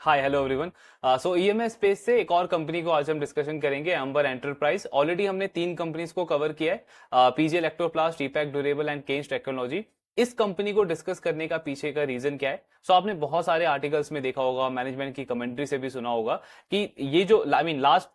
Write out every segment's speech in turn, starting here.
हाय hello everyone. So EMS space से एक और कंपनी को आज हम डिस्कशन करेंगे, एम्बर एंटरप्राइज। ऑलरेडी हमने तीन कंपनीज को कवर किया है, PG electroplast, Epack durable and Kaynes technology. इस कंपनी को डिस्कस करने का पीछे का रीजन क्या है? आपने बहुत सारे आर्टिकल्स में देखा होगा, मैनेजमेंट की कमेंट्री से भी सुना होगा कि ये जो लास्ट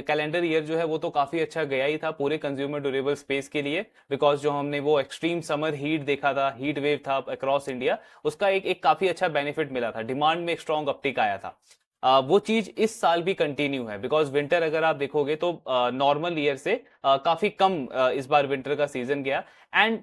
कैलेंडर ईयर जो है वो तो काफी अच्छा गया ही था पूरे कंज्यूमर ड्यूरेबल स्पेस के लिए, बिकॉज जो हमने वो एक्सट्रीम समर हीट देखा था, हीट वेव था अक्रॉस इंडिया, उसका एक काफी अच्छा बेनिफिट मिला था, डिमांड में एक स्ट्रॉन्ग अपटिक आया था। वो चीज इस साल भी कंटिन्यू है, बिकॉज विंटर अगर आप देखोगे तो नॉर्मल ईयर से काफी कम इस बार विंटर का सीजन गया। एंड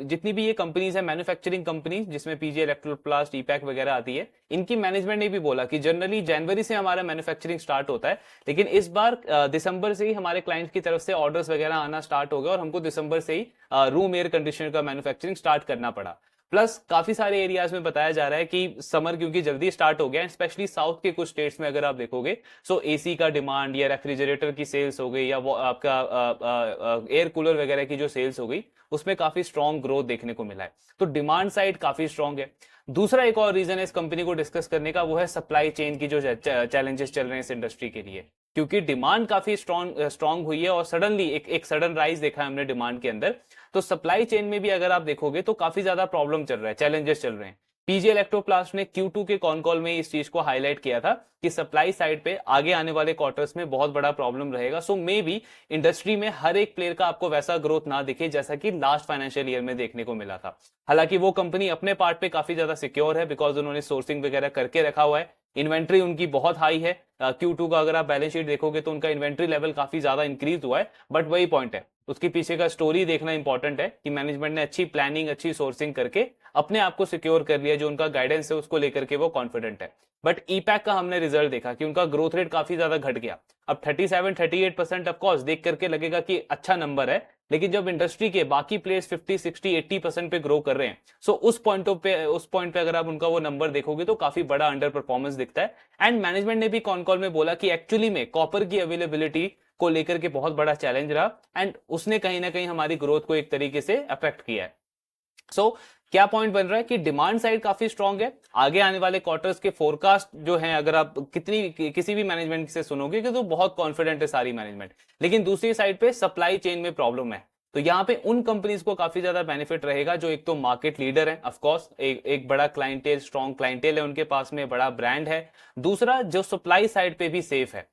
जितनी भी ये कंपनीज है, मैन्युफैक्चरिंग कंपनीज जिसमें पीजी इलेक्ट्रोप्लास्ट, ईपैक वगैरह आती है, इनकी मैनेजमेंट ने भी बोला कि जनरली जनवरी से हमारा मैन्युफैक्चरिंग स्टार्ट होता है, लेकिन इस बार दिसंबर से ही हमारे क्लाइंट्स की तरफ से ऑर्डर्स वगैरह आना स्टार्ट हो गए और हमको दिसंबर से ही रूम एयर कंडीशनर का मैन्युफैक्चरिंग स्टार्ट करना पड़ा। प्लस काफी सारे एरियाज में बताया जा रहा है कि समर क्योंकि जल्दी स्टार्ट हो गया है, स्पेशली साउथ के कुछ स्टेट्स में अगर आप देखोगे, सो एसी का डिमांड या रेफ्रिजरेटर की सेल्स हो गई या वो आपका एयर कूलर वगैरह की जो सेल्स हो गई, उसमें काफी स्ट्रॉन्ग ग्रोथ देखने को मिला है। तो डिमांड साइड काफी स्ट्रॉन्ग है। दूसरा एक और रीजन है इस कंपनी को डिस्कस करने का, वो है सप्लाई चेन की जो चैलेंजेस चल रहे हैं इस इंडस्ट्री के लिए, क्योंकि डिमांड काफी स्ट्रॉन्ग हुई है और सडनली एक सडन राइज देखा है हमने डिमांड के अंदर। तो सप्लाई चेन में भी अगर आप देखोगे तो काफी ज्यादा प्रॉब्लम चल रहा है, चैलेंजेस चल रहे हैं। पीजी इलेक्ट्रोप्लास्ट ने Q2 के कॉन कॉल में इस चीज को हाईलाइट किया था कि सप्लाई साइड पे आगे आने वाले क्वार्टर्स में बहुत बड़ा प्रॉब्लम रहेगा। सो मे बी इंडस्ट्री में हर एक प्लेयर का आपको वैसा ग्रोथ ना दिखे जैसा कि लास्ट फाइनेंशियल ईयर में देखने को मिला था। हालांकि वो कंपनी अपने पार्ट पे काफी ज्यादा सिक्योर है, बिकॉज उन्होंने सोर्सिंग वगैरह करके रखा हुआ है। इन्वेंट्री उनकी बहुत हाई है। Q2 का अगर आप बैलेंस शीट देखोगे तो उनका इन्वेंट्री लेवल काफी ज्यादा इंक्रीज हुआ है। बट वही पॉइंट है, उसके पीछे का स्टोरी देखना इंपॉर्टेंट है कि मैनेजमेंट ने अच्छी प्लानिंग, अच्छी सोर्सिंग करके अपने आप को सिक्योर कर लिया, जो उनका गाइडेंस है उसको लेकर के वो कॉन्फिडेंट है। बट ईपैक का हमने रिजल्ट देखा कि उनका ग्रोथ रेट काफी ज्यादा घट गया। अब 37-38% ऑफकोर्स देख करके लगेगा कि अच्छा नंबर है, लेकिन जब इंडस्ट्री के बाकी प्लेयर्स 50-60-80% पे ग्रो कर रहे हैं, सो उस पॉइंट पे अगर आप उनका वो नंबर देखोगे तो काफी बड़ा अंडर परफॉर्मेंस दिखता है। एंड मैनेजमेंट ने भी कॉन कॉल में बोला कि एक्चुअली में कॉपर की अवेलेबिलिटी को लेकर के बहुत बड़ा चैलेंज रहा एंड उसने कहीं ना कहीं हमारी ग्रोथ को एक तरीके से अफेक्ट किया है। क्या पॉइंट बन रहा है कि डिमांड साइड काफी स्ट्रांग है। आगे आने वाले क्वार्टर्स के फोरकास्ट जो हैं, अगर आप किसी भी मैनेजमेंट से सुनोगे कि तो बहुत कॉन्फिडेंट है सारी मैनेजमेंट, लेकिन दूसरी साइड पे सप्लाई चेन में प्रॉब्लम है। तो यहाँ पे उन कंपनीज को काफी ज्यादा बेनिफिट रहेगा जो एक तो मार्केट लीडर है, ऑफ कोर्स एक बड़ा क्लाइंटेल, स्ट्रॉन्ग क्लाइंटेल है उनके पास में, बड़ा ब्रांड है। दूसरा जो सप्लाई साइड पे भी सेफ है।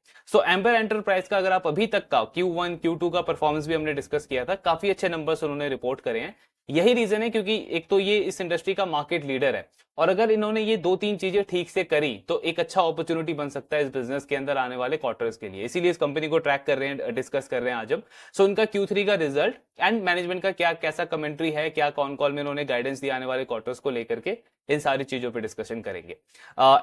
एम्बर एंटरप्राइज का अगर आप अभी तक का Q1 Q2 का परफॉर्मेंस भी हमने डिस्कस किया था, काफी अच्छे नंबर्स उन्होंने रिपोर्ट करे हैं। यही रीजन है क्योंकि एक तो ये इस इंडस्ट्री का मार्केट लीडर है, और अगर इन्होंने ये दो तीन चीजें ठीक से करी तो एक अच्छा अपॉर्चुनिटी बन सकता है इस बिजनेस के अंदर आने वाले क्वार्टर्स के लिए। इसीलिए इस कंपनी को ट्रैक कर रहे हैं, डिस्कस कर रहे हैं आज हम। उनका Q3 का रिजल्ट एंड मैनेजमेंट का क्या कैसा कमेंट्री है, क्या कॉन कॉल में उन्होंने गाइडेंस दिया आने वाले क्वार्टर्स को लेकर के, इन सारी चीजों पे डिस्कशन करेंगे।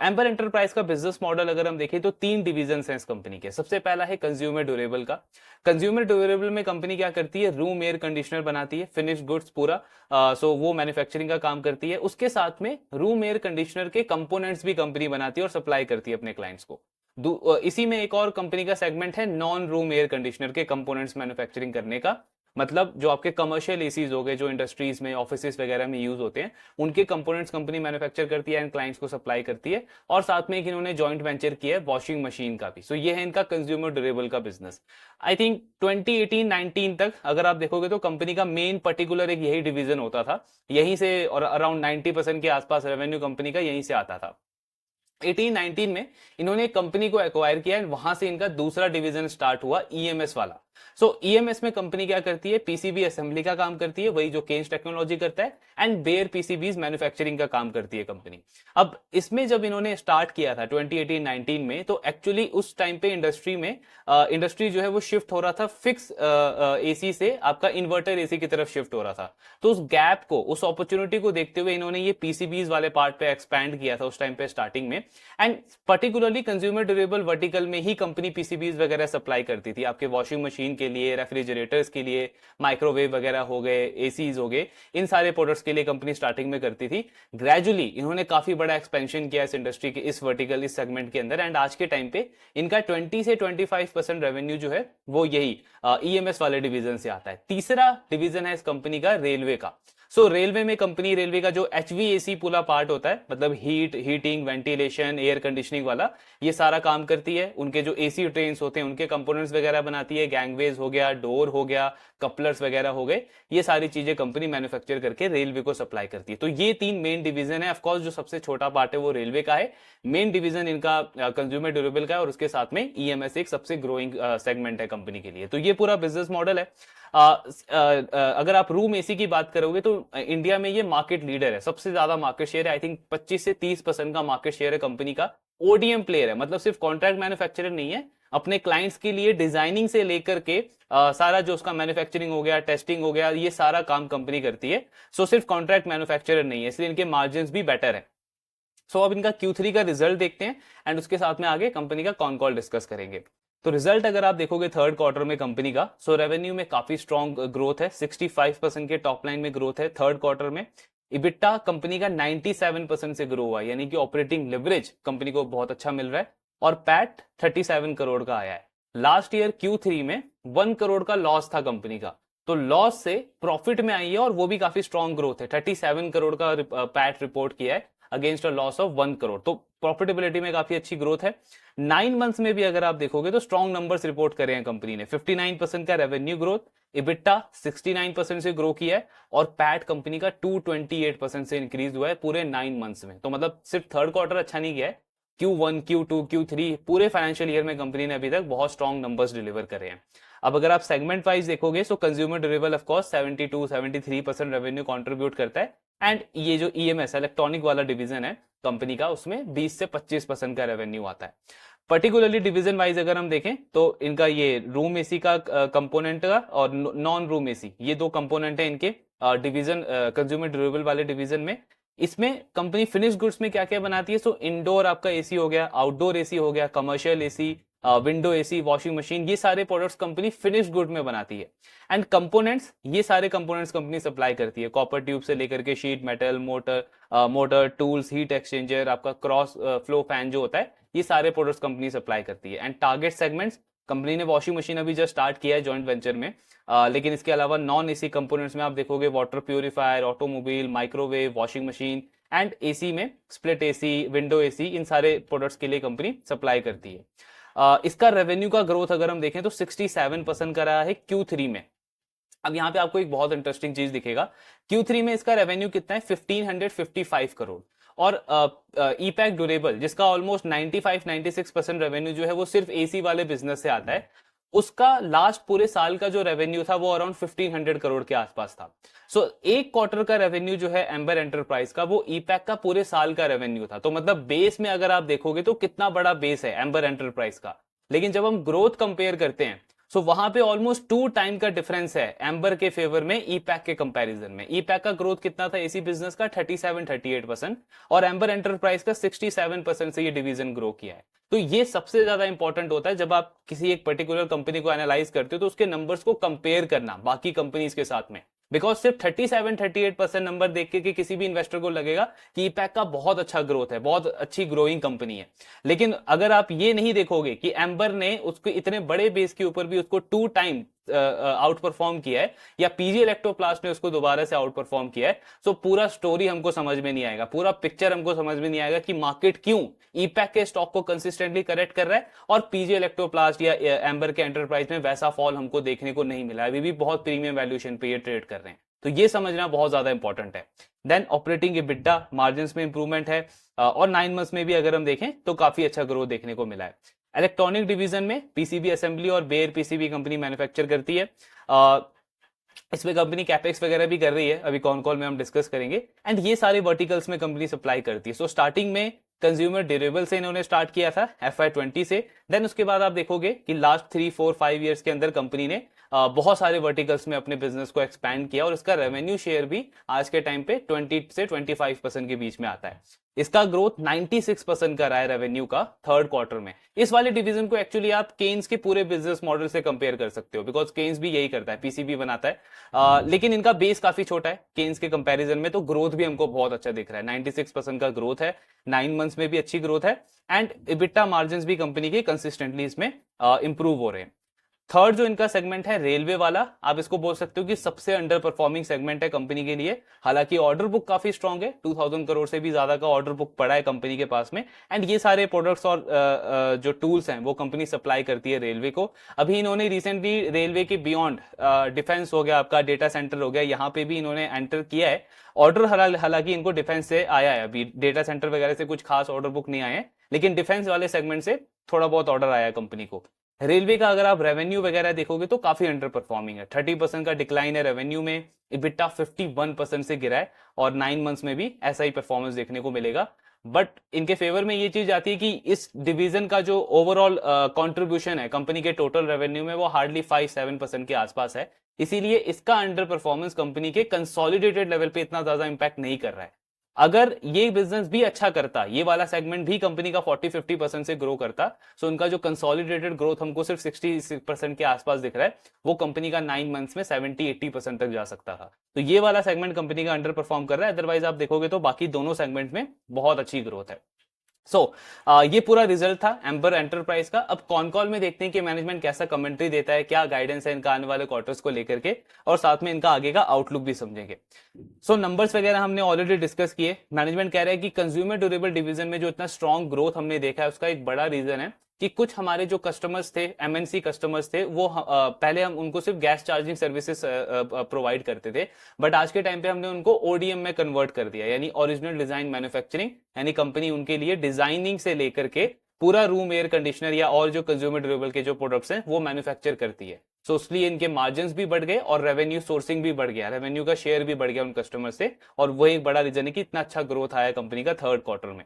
एम्बर एंटरप्राइज का बिजनेस मॉडल अगर हम देखें तो तीन डिविजन हैं इस कंपनी के। सबसे पहला है कंज्यूमर ड्यूरेबल का। कंज्यूमर ड्यूरेबल में कंपनी क्या करती है, रूम एयर कंडीशनर बनाती है, फिनिश गुड्स पूरा। वो मैन्युफैक्चरिंग का काम करती है। उसके साथ में रूम एयर कंडीशनर के कंपोनेंट्स भी कंपनी बनाती है और सप्लाई करती है अपने क्लाइंट्स को। इसी में एक और कंपनी का सेगमेंट है नॉन रूम एयर कंडीशनर के कंपोनेंट्स मैन्युफैक्चरिंग करने का। मतलब जो आपके कमर्शियल एसीज हो गए, जो इंडस्ट्रीज में, ऑफिसेस वगैरह में यूज होते हैं, उनके कंपोनेंट्स कंपनी मैन्युफैक्चर करती है एंड क्लाइंट्स को सप्लाई करती है। और साथ में एक इन्होंने जॉइंट वेंचर किया है वॉशिंग मशीन का भी। ये है इनका कंज्यूमर ड्यूरेबल का बिजनेस। आई थिंक 2018-19 तक अगर आप देखोगे तो कंपनी का मेन पर्टिकुलर एक यही डिवीजन होता था, यहीं से, और अराउंड 90% के आसपास रेवेन्यू कंपनी का यहीं से आता था। 18-19 में इन्होंने एक कंपनी को एक्वायर किया एंड वहां से इनका दूसरा डिवीजन स्टार्ट हुआ, ईएमएस वाला। ईएमएस में कंपनी क्या करती है, पीसीबी असेंबली का काम करती है, वही जो केंज टेक्नोलॉजी करता है, एंड बेयर पीसीबीज मैन्युफैक्चरिंग का काम करती है कंपनी। अब इसमें जब इन्होंने स्टार्ट किया था 2018-19 में, तो एक्चुअली उस टाइम पे इंडस्ट्री जो है वो शिफ्ट हो रहा था फिक्स एसी से आपका इन्वर्टर एसी की तरफ शिफ्ट हो रहा था। तो उस गैप को, उस अपॉर्चुनिटी को देखते हुए इन्होंने ये पीसीबीज वाले पार्ट पे एक्सपैंड किया था उस टाइम पे स्टार्टिंग में। And particularly consumer durable vertical में ही कंपनी पीसीबीज वगैरह सप्लाई करती थी, आपके वॉशिंग मशीन के लिए, रेफ्रिजरेटर्स के लिए, माइक्रोवेव वगैरह हो गए, एसीज हो गए, इन सारे प्रोडक्ट्स के लिए कंपनी स्टार्टिंग में करती थी। ग्रेजुअली इन्होंने काफी बड़ा एक्सपेंशन किया इस इंडस्ट्री के, इस वर्टिकल, इस सेगमेंट के अंदर। एंड आज के टाइम पे इनका 20 से 25% रेवेन्यू जो है वो यही ईएमएस वाले डिवीजन से आता है। तीसरा डिवीजन है इस कंपनी का रेलवे का। सो रेलवे में कंपनी, रेलवे का जो HVAC पूरा पार्ट होता है, मतलब हीटिंग, वेंटिलेशन, एयर कंडीशनिंग वाला, ये सारा काम करती है। उनके जो AC ट्रेन होते हैं उनके कंपोनेंट्स वगैरह बनाती है। गैंगवेज हो गया, डोर हो गया, कपलर्स वगैरह हो गए, ये सारी चीजें कंपनी मैन्युफैक्चर करके रेलवे को सप्लाई करती है। तो ये 3 मेन डिवीजन है। ऑफकोर्स जो सबसे छोटा पार्ट है वो रेलवे का है, मेन डिवीजन इनका कंज्यूमर ड्यूरेबल का है, और उसके साथ में EMS एक सबसे ग्रोइंग सेगमेंट है कंपनी के लिए। तो ये पूरा बिजनेस मॉडल है। अगर आप रूम AC की बात करोगे तो इंडिया में ये मार्केट लीडर है, सबसे ज्यादा मार्केट शेयर है। आई थिंक 25 से 30% का मार्केट शेयर है कंपनी का। ODM प्लेयर है, मतलब सिर्फ कॉन्ट्रैक्ट मैन्युफैक्चरर नहीं है, अपने क्लाइंट्स के लिए डिजाइनिंग से लेकर के सारा जो उसका मैन्युफैक्चरिंग हो गया, टेस्टिंग हो गया, ये सारा काम कंपनी करती है। सो सिर्फ कॉन्ट्रैक्ट मैन्युफैक्चरर नहीं है, इसलिए इनके मार्जिन भी बेटर है। सो अब इनका Q3 का रिजल्ट देखते हैं एंड उसके साथ में आगे कंपनी का कॉन कॉल डिस्कस करेंगे। तो रिजल्ट अगर आप देखोगे थर्ड क्वार्टर में कंपनी का, सो रेवेन्यू में काफी स्ट्रॉन्ग ग्रोथ है, 65% के टॉप लाइन में ग्रोथ है थर्ड क्वार्टर में। इबिट्टा कंपनी का 97% से ग्रो हुआ है, यानी कि ऑपरेटिंग लेवरेज कंपनी को बहुत अच्छा मिल रहा है। और पैट 37 करोड़ का आया है। लास्ट ईयर Q3 में 1 करोड़ का लॉस था कंपनी का, तो लॉस से प्रॉफिट में आई है, और वो भी काफी स्ट्रॉन्ग ग्रोथ है। 37 करोड़ का पैट रिपोर्ट किया है against a loss of 1 crore, तो प्रॉफिटेबिलिटी में काफी अच्छी ग्रोथ है। 9 मंथ्स में भी अगर आप देखोगे तो स्ट्रॉन्ग नंबर्स रिपोर्ट करे हैं कंपनी ने। 59% का रेवेन्यू ग्रोथ, इबिट्टा 69% से ग्रो किया है, और पैट कंपनी का 228% से इंक्रीज हुआ है पूरे 9 मंथ्स में। तो मतलब सिर्फ थर्ड क्वार्टर अच्छा नहीं किया है, Q1, Q2, Q3 पूरे फाइनेंशियल ईयर में कंपनी ने अभी तक बहुत स्ट्रॉन्ग नंबर्स डिलीवर करे हैं। अब अगर आप सेगमेंट वाइज देखोगे तो consumer durable of course 72-73% revenue contribute करता है, एंड ये जो EMS इलेक्ट्रॉनिक वाला डिवीजन है कंपनी का, उसमें 20 से 25% का रेवेन्यू आता है। पर्टिकुलरली डिवीजन वाइज अगर हम देखें तो इनका ये रूम AC का कंपोनेंट का और नॉन रूम AC, ये 2 कंपोनेंट है इनके डिवीजन कंज्यूमर ड्यूरेबल वाले डिवीजन में। इसमें कंपनी फिनिश गुड्स में क्या क्या बनाती है, सो इंडोर आपका AC हो गया, आउटडोर AC हो गया, commercial AC, window AC, washing machine, ये सारे प्रोडक्ट्स कंपनी फिनिश गुड में बनाती है। एंड कंपोनेंट्स, ये सारे कंपोनेंट्स कंपनी सप्लाई करती है, कॉपर ट्यूब से लेकर के sheet metal, motor tools, heat exchanger, आपका क्रॉस फ्लो फैन जो होता है, ये सारे प्रोडक्ट्स कंपनी सप्लाई करती है। एंड टारगेट सेगमेंट्स, कंपनी ने वॉशिंग मशीन अभी जस्ट स्टार्ट किया है जॉइंट वेंचर में, लेकिन इसके अलावा नॉन AC कंपोनेंट्स में आप देखोगे water purifier, automobile, microwave, washing machine, and AC में स्प्लिट AC, विंडो AC, इन सारे प्रोडक्ट्स के लिए कंपनी सप्लाई करती है। इसका रेवेन्यू का ग्रोथ अगर हम देखें तो 67% का रहा है Q3 में। अब यहां पे आपको एक बहुत इंटरेस्टिंग चीज दिखेगा, Q3 में इसका रेवेन्यू कितना है, 1555 करोड़। और ईपैक ड्यूरेबल, जिसका ऑलमोस्ट 95-96% रेवेन्यू जो है वो सिर्फ AC वाले बिजनेस से आता है, उसका लास्ट पूरे साल का जो रेवेन्यू था वो अराउंड 1500 करोड़ के आसपास था। सो एक क्वार्टर का रेवेन्यू जो है एम्बर एंटरप्राइज का, वो ईपैक का पूरे साल का रेवेन्यू था। तो मतलब बेस में अगर आप देखोगे तो कितना बड़ा बेस है एम्बर एंटरप्राइज का। लेकिन जब हम ग्रोथ कंपेयर करते हैं, सो वहां पे ऑलमोस्ट 2 टाइम का डिफरेंस है एम्बर के फेवर में ईपैक के कंपैरिजन में। ईपैक का ग्रोथ कितना था AC बिजनेस का, 37-38%, और एम्बर एंटरप्राइज का 67% से ये डिवीजन ग्रो किया है। तो ये सबसे ज्यादा इंपॉर्टेंट होता है जब आप किसी एक पर्टिकुलर कंपनी को एनालाइज करते हो, तो उसके नंबर्स को कंपेयर करना बाकी कंपनीज के साथ में। बिकॉज सिर्फ 37-38% नंबर देख के किसी भी इन्वेस्टर को लगेगा कि ईपैक का बहुत अच्छा ग्रोथ है, बहुत अच्छी ग्रोइंग कंपनी है। लेकिन अगर आप ये नहीं देखोगे कि एम्बर ने उसके इतने बड़े बेस के ऊपर भी उसको 2 टाइम आउट परफॉर्म किया है, या PG इलेक्ट्रोप्लास्ट ने उसको दोबारा से आउट परफॉर्म किया है, तो पूरा स्टोरी हमको समझ में नहीं आएगा, पूरा पिक्चर हमको समझ में नहीं आएगा कि मार्केट क्यों ईपैक के स्टॉक को कंसिस्टेंटली करेक्ट कर रहा है, और PG इलेक्ट्रोप्लास्ट या एम्बर के एंटरप्राइज में वैसा फॉल हमको देखने को नहीं मिला। अभी भी बहुत प्रीमियम वैल्यूएशन पे ये ट्रेड कर रहे हैं, तो ये समझना बहुत ज्यादा इंपॉर्टेंट है। देन ऑपरेटिंग EBITDA मार्जिन में इंप्रूवमेंट है, और 9 मंथ्स में भी अगर हम देखें तो काफी अच्छा ग्रोथ देखने को मिला है। इलेक्ट्रॉनिक डिवीजन में PCB असेंबली और बेयर PCB कंपनी मैन्युफैक्चर करती है। इसमें कंपनी कैपेक्स वगैरह भी कर रही है, अभी कॉन कॉल में हम डिस्कस करेंगे। एंड ये सारे वर्टिकल्स में कंपनी सप्लाई करती है। सो स्टार्टिंग में कंज्यूमर ड्यूरेबल से इन्होंने स्टार्ट किया था FY20 से। देन उसके बाद आप देखोगे कि लास्ट 3-4-5 ईयर्स के अंदर कंपनी ने बहुत सारे वर्टिकल्स में अपने बिजनेस को एक्सपैंड किया, और इसका रेवेन्यू शेयर भी आज के टाइम पे 20 से 25% के बीच में आता है। इसका ग्रोथ 96% का रहा है रेवेन्यू का थर्ड क्वार्टर में। इस वाले डिवीजन को एक्चुअली आप केन्स के पूरे बिजनेस मॉडल से कंपेयर कर सकते हो, बिकॉज केन्स भी यही करता है, PCB बनाता है, लेकिन इनका बेस काफी छोटा है केन्स के कंपैरिजन में। तो ग्रोथ भी हमको बहुत अच्छा दिख रहा है, 96% का ग्रोथ है, 9 मंथ्स में भी अच्छी ग्रोथ है, एंड EBITDA मार्जिन भी कंपनी के कंसिस्टेंटली इसमें इंप्रूव हो रहे हैं। थर्ड जो इनका सेगमेंट है रेलवे वाला, आप इसको बोल सकते हो कि सबसे अंडर परफॉर्मिंग सेगमेंट है कंपनी के लिए। हालांकि ऑर्डर बुक काफी स्ट्रांग है, 2000 करोड़ से भी ज्यादा का ऑर्डर बुक पड़ा है कंपनी के पास में। एंड ये सारे प्रोडक्ट्स और जो टूल्स हैं वो कंपनी सप्लाई करती है रेलवे को। अभी इन्होंने रिसेंटली रेलवे के बियॉन्ड डिफेंस हो गया, आपका डेटा सेंटर हो गया, यहाँ पे भी इन्होंने एंटर किया है। ऑर्डर हालांकि इनको डिफेंस से आया है, अभी डेटा सेंटर वगैरह से कुछ खास ऑर्डर बुक नहीं आए हैं, लेकिन डिफेंस वाले सेगमेंट से थोड़ा बहुत ऑर्डर आया है कंपनी को। रेलवे का अगर आप रेवेन्यू वगैरह देखोगे तो काफी अंडर परफॉर्मिंग है, 30% का डिक्लाइन है रेवेन्यू में, इबिटा 51% से गिरा है, और 9 मंथ्स में भी ऐसा ही परफॉर्मेंस देखने को मिलेगा। बट इनके फेवर में ये चीज आती है कि इस डिवीजन का जो ओवरऑल कंट्रीब्यूशन है कंपनी के टोटल रेवेन्यू में वो हार्डली 5-7% के आसपास है, इसीलिए इसका अंडर परफॉर्मेंस कंपनी के कंसोलिडेटेड लेवल पे इतना ज्यादा इंपैक्ट नहीं कर रहा है। अगर ये बिजनेस भी अच्छा करता, ये वाला सेगमेंट भी कंपनी का 40-50% से ग्रो करता, सो उनका जो कंसोलिडेटेड ग्रोथ हमको सिर्फ 60% के आसपास दिख रहा है, वो कंपनी का 9 मंथ्स में 70-80% तक जा सकता था। तो ये वाला सेगमेंट कंपनी का अंडर परफॉर्म कर रहा है, अदरवाइज आप देखोगे तो बाकी दोनों सेगमेंट में बहुत अच्छी ग्रोथ है। ये पूरा रिजल्ट था एम्बर एंटरप्राइज का। अब कॉन कॉल में देखते हैं कि मैनेजमेंट कैसा कमेंट्री देता है, क्या गाइडेंस है इनका आने वाले क्वार्टर्स को लेकर के, और साथ में इनका आगे का आउटलुक भी समझेंगे। नंबर्स वगैरह हमने ऑलरेडी डिस्कस किए। मैनेजमेंट कह रहा है कि कंज्यूमर ड्यूरेबल डिवीजन में जो इतना स्ट्रॉन्ग ग्रोथ हमने देखा है उसका एक बड़ा रीजन है कि कुछ हमारे जो कस्टमर्स थे, एमएनसी कस्टमर्स थे, वो पहले हम उनको सिर्फ गैस चार्जिंग सर्विसेज प्रोवाइड करते थे, बट आज के टाइम पे हमने उनको ओडीएम में कन्वर्ट कर दिया, यानी ओरिजिनल डिजाइन मैन्युफैक्चरिंग, यानी कंपनी उनके लिए डिजाइनिंग से लेकर के पूरा रूम एयर कंडीशनर या और जो कंज्यूमर ड्यूरेबल के जो प्रोडक्ट्स हैं वो मैन्युफैक्चर करती है। सो इसलिए इनके मार्जिन भी बढ़ गए और रेवेन्यू सोर्सिंग भी बढ़ गया, रेवेन्यू का शेयर भी बढ़ गया उन कस्टमर से, और वही एक बड़ा रीजन है कि इतना अच्छा ग्रोथ आया कंपनी का थर्ड क्वार्टर में।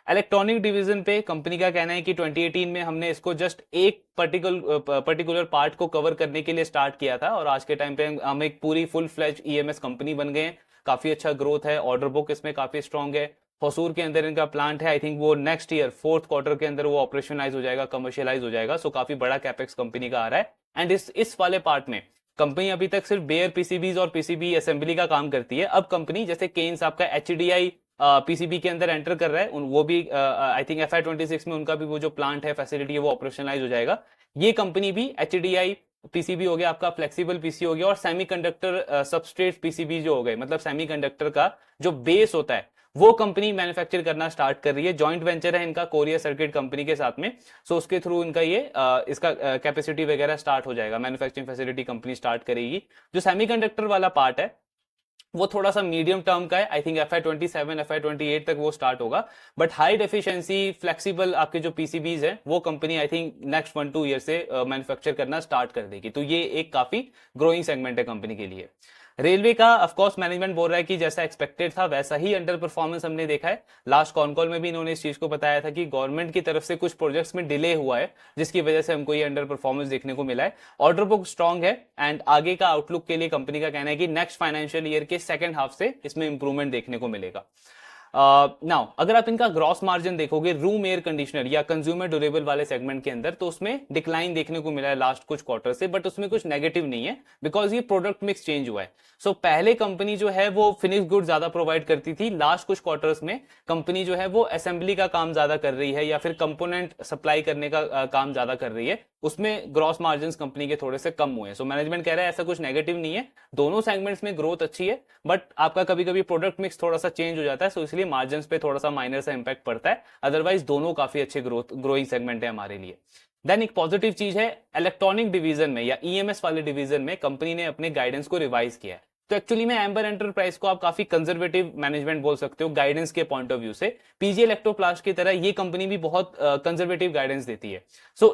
इलेक्ट्रॉनिक डिवीजन पे कंपनी का कहना है कि 2018 में हमने इसको जस्ट एक पर्टिकुलर पार्ट को कवर करने के लिए स्टार्ट किया था, और आज के टाइम पे हम एक पूरी फुल फ्लेज ईएमएस कंपनी बन गए हैं। काफी अच्छा ग्रोथ है, ऑर्डर बुक इसमें काफी स्ट्रांग है। हसूर के अंदर इनका प्लांट है, आई थिंक वो नेक्स्ट ईयर फोर्थ क्वार्टर के अंदर वो ऑपरेशनलाइज हो जाएगा, कमर्शियलाइज हो जाएगा। सो काफी बड़ा कैपेक्स कंपनी का आ रहा है। एंड इस वाले पार्ट में कंपनी अभी तक सिर्फ बेयर पीसीबीज और पीसीबी असेंबली का काम करती है। अब कंपनी जैसे केन्स आपका एचडीआई पीसीबी के अंदर एंटर कर रहा है, वो भी आई थिंक FY26 में उनका भी वो जो प्लांट है, फैसिलिटी है, वो ऑपरेशनलाइज हो जाएगा। ये कंपनी भी एचडीआई पीसीबी हो गया, आपका फ्लेक्सिबल पीसी हो गया, और सेमीकंडक्टर सबस्ट्रेट पीसीबी जो हो गए, मतलब सेमीकंडक्टर का जो बेस होता है वो कंपनी मैन्युफैक्चर करना स्टार्ट कर रही है। जॉइंट वेंचर है इनका कोरिया सर्किट कंपनी के साथ में। सो उसके थ्रू इनका ये इसका कैपेसिटी वगैरह स्टार्ट हो जाएगा, मैन्युफैक्चरिंग फैसिलिटी कंपनी स्टार्ट करेगी। जो सेमीकंडक्टर वाला पार्ट है वो थोड़ा सा मीडियम टर्म का है, आई थिंक FY27 FY28 तक वो स्टार्ट होगा। बट हाई डेफिशिएंसी फ्लेक्सिबल आपके जो पीसीबीज है वो company I think next 1-2 year से मैन्युफैक्चर करना स्टार्ट कर देगी। तो ये एक काफी ग्रोइंग सेगमेंट है कंपनी के लिए। रेलवे का ऑफकोर्स मैनेजमेंट बोल रहा है कि जैसा एक्सपेक्टेड था वैसा ही अंडर परफॉर्मेंस हमने देखा है। लास्ट कॉन कॉल में भी इन्होंने इस चीज को बताया था कि गवर्नमेंट की तरफ से कुछ प्रोजेक्ट्स में डिले हुआ है, जिसकी वजह से हमको ये अंडर परफॉर्मेंस देखने को मिला है। ऑर्डर बुक स्ट्रांग है, एंड आगे का आउटलुक के लिए कंपनी का कहना है कि नेक्स्ट फाइनेंशियल ईयर के सेकंड हाफ से इसमें इंप्रूवमेंट देखने को मिलेगा। नाउ अगर आप इनका ग्रॉस मार्जिन देखोगे रूम एयर कंडीशनर या कंज्यूमर ड्यूरेबल वाले सेगमेंट के अंदर, तो उसमें डिक्लाइन देखने को मिला है लास्ट कुछ क्वार्टर से, बट उसमें कुछ नेगेटिव नहीं है, बिकॉज ये प्रोडक्ट मिक्स चेंज हुआ है। पहले कंपनी जो है वो फिनिश गुड ज्यादा प्रोवाइड करती थी, लास्ट कुछ क्वार्टर्स में कंपनी जो है वो असेंबली का काम ज्यादा कर रही है या फिर कंपोनेंट सप्लाई करने का काम ज्यादा कर रही है, उसमें ग्रॉस मार्जिन कंपनी के थोड़े से कम हुए हैं। मैनेजमेंट कह रहा है ऐसा कुछ नेगेटिव नहीं है, दोनों सेगमेंट्स में ग्रोथ अच्छी है, बट आपका कभी कभी प्रोडक्ट मिक्स थोड़ा सा चेंज हो जाता है, इसलिए मार्जिन पे थोड़ा सा माइनर सा इंपैक्ट पड़ता है। अदरवाइज दोनों काफी अच्छे ग्रोइंग सेगमेंट है हमारे लिए। देन एक पॉजिटिव चीज है, इलेक्ट्रॉनिक डिवीजन में या ईएमएस वाले डिवीजन में कंपनी ने अपने गाइडेंस को रिवाइज किया है। तो एक्चुअली में एम्बर एंटरप्राइज को आप काफी कंजर्वेटिव मैनेजमेंट बोल सकते हो गाइडेंस के पॉइंट ऑफ व्यू से। पीजी इलेक्ट्रोप्लास्ट की तरह ये कंपनी भी बहुत कंजर्वेटिव गाइडेंस देती है।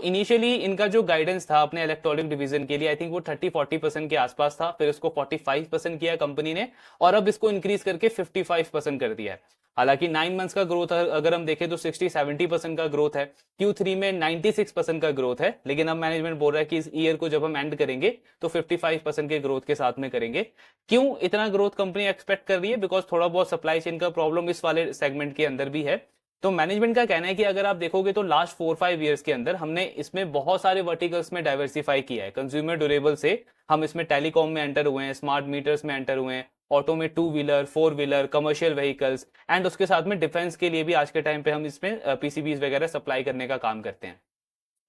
इनिशियली इनका जो गाइडेंस था अपने इलेक्ट्रॉनिक डिवीजन के लिए, आई थिंक वो 30-40% के आसपास था, फिर उसको 45% किया कंपनी ने, और अब इसको इंक्रीज करके 55% कर दिया है। हालांकि 9 मंथ्स का ग्रोथ अगर हम देखें तो 60-70% का ग्रोथ है, Q3 में 96% का ग्रोथ है, लेकिन अब मैनेजमेंट बोल रहा है कि इस ईयर को जब हम एंड करेंगे तो 55% के ग्रोथ के साथ में करेंगे। क्यों इतना ग्रोथ कंपनी एक्सपेक्ट कर रही है? बिकॉज थोड़ा बहुत सप्लाई चेन का प्रॉब्लम इस वाले सेगमेंट के अंदर भी है। तो मैनेजमेंट का कहना है कि अगर आप देखोगे तो लास्ट 4-5 ईयर्स के अंदर हमने इसमें बहुत सारे वर्टिकल्स में डाइवर्सिफाई किया है। कंज्यूमर ड्यूरेबल से हम इसमें टेलीकॉम में एंटर हुए हैं, स्मार्ट मीटर्स में एंटर हुए हैं, ऑटो में 2 wheeler 4 wheeler commercial vehicles, and उसके साथ में डिफेंस के लिए भी आज के टाइम पे हम इसमें पीसीबीज वगैरह सप्लाई करने का काम करते हैं।